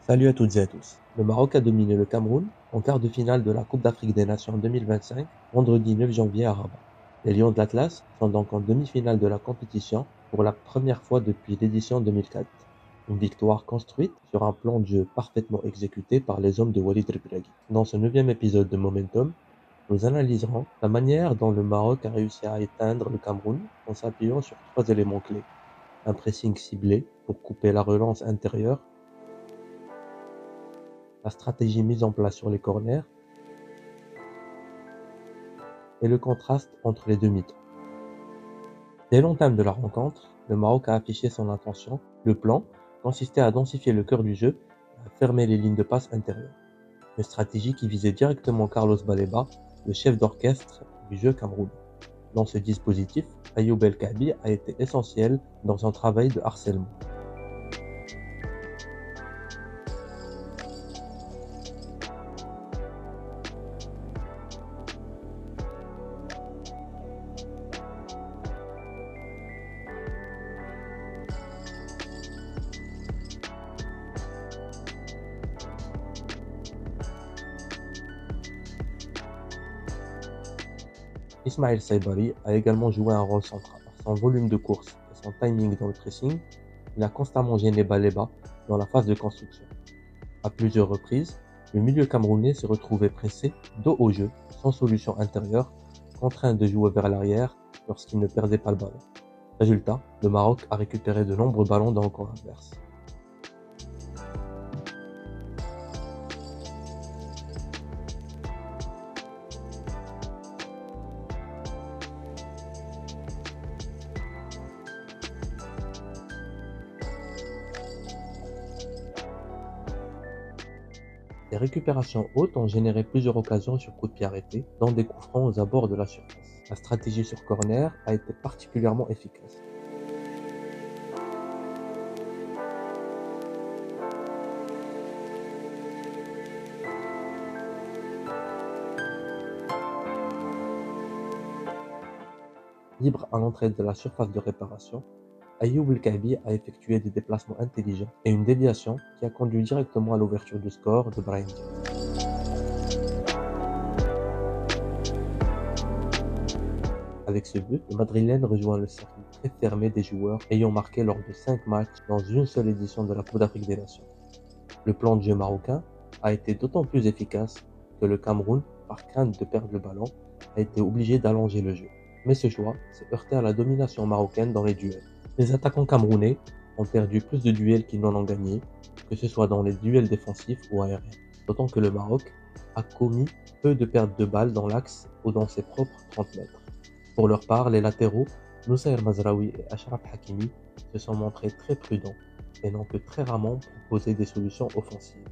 Salut à toutes et à tous. Le Maroc a dominé le Cameroun en quart de finale de la Coupe d'Afrique des Nations 2025, vendredi 9 janvier à Rabat. Les Lions de l'Atlas sont donc en demi-finale de la compétition pour la première fois depuis l'édition 2004. Une victoire construite sur un plan de jeu parfaitement exécuté par les hommes de Walid Regragui. Dans ce 9e épisode de Momentum, nous analyserons la manière dont le Maroc a réussi à éteindre le Cameroun en s'appuyant sur 3 éléments clés. Un pressing ciblé pour couper la relance intérieure, la stratégie mise en place sur les corners et le contraste entre les deux mi-temps. Dès l'entame de la rencontre, le Maroc a affiché son intention. Le plan consistait à densifier le cœur du jeu et à fermer les lignes de passe intérieures. Une stratégie qui visait directement Carlos Baleba, le chef d'orchestre du jeu camerounais. Dans ce dispositif, Ayoub El Kaabi a été essentiel dans son travail de harcèlement. Ismaël Saibari a également joué un rôle central. Par son volume de course et son timing dans le pressing, il a constamment gêné Baleba dans la phase de construction. À plusieurs reprises, le milieu camerounais se retrouvait pressé, dos au jeu, sans solution intérieure, contraint de jouer vers l'arrière lorsqu'il ne perdait pas le ballon. Résultat, le Maroc a récupéré de nombreux ballons dans le camp adverse. Les récupérations hautes ont généré plusieurs occasions sur coup de pied arrêté, dont des coups francs aux abords de la surface. La stratégie sur corner a été particulièrement efficace. Libre à l'entrée de la surface de réparation, Ayoub El Kaabi a effectué des déplacements intelligents et une déviation qui a conduit directement à l'ouverture du score de Brahim Diaz. Avec ce but, le Madrilène rejoint le cercle très fermé des joueurs ayant marqué lors de 5 matchs dans une seule édition de la Coupe d'Afrique des Nations. Le plan de jeu marocain a été d'autant plus efficace que le Cameroun, par crainte de perdre le ballon, a été obligé d'allonger le jeu. Mais ce choix s'est heurté à la domination marocaine dans les duels. Les attaquants camerounais ont perdu plus de duels qu'ils n'en ont gagné, que ce soit dans les duels défensifs ou aériens. D'autant que le Maroc a commis peu de pertes de balles dans l'axe ou dans ses propres 30 mètres. Pour leur part, les latéraux, Noussair Mazraoui et Achraf Hakimi, se sont montrés très prudents et n'ont que très rarement proposé des solutions offensives.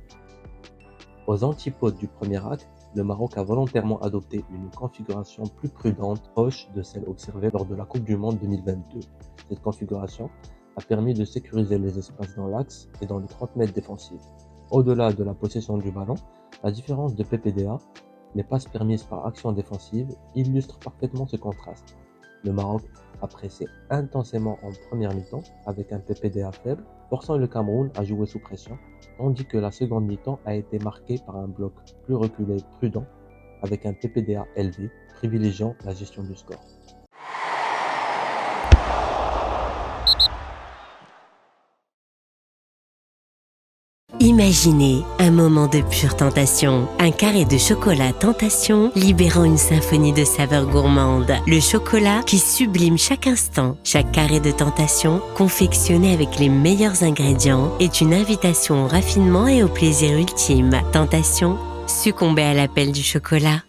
Aux antipodes du premier acte, le Maroc a volontairement adopté une configuration plus prudente, proche de celle observée lors de la Coupe du Monde 2022. Cette configuration a permis de sécuriser les espaces dans l'axe et dans les 30 mètres défensifs. Au-delà de la possession du ballon, la différence de PPDA, les passes permises par action défensive, illustre parfaitement ce contraste. Le Maroc a pressé intensément en première mi-temps avec un PPDA faible, forçant le Cameroun à jouer sous pression, tandis que la seconde mi-temps a été marquée par un bloc plus reculé prudent avec un PPDA élevé, privilégiant la gestion du score. Imaginez un moment de pure tentation. Un carré de chocolat Tentation libérant une symphonie de saveurs gourmandes. Le chocolat qui sublime chaque instant. Chaque carré de Tentation, confectionné avec les meilleurs ingrédients, est une invitation au raffinement et au plaisir ultime. Tentation, succomber à l'appel du chocolat.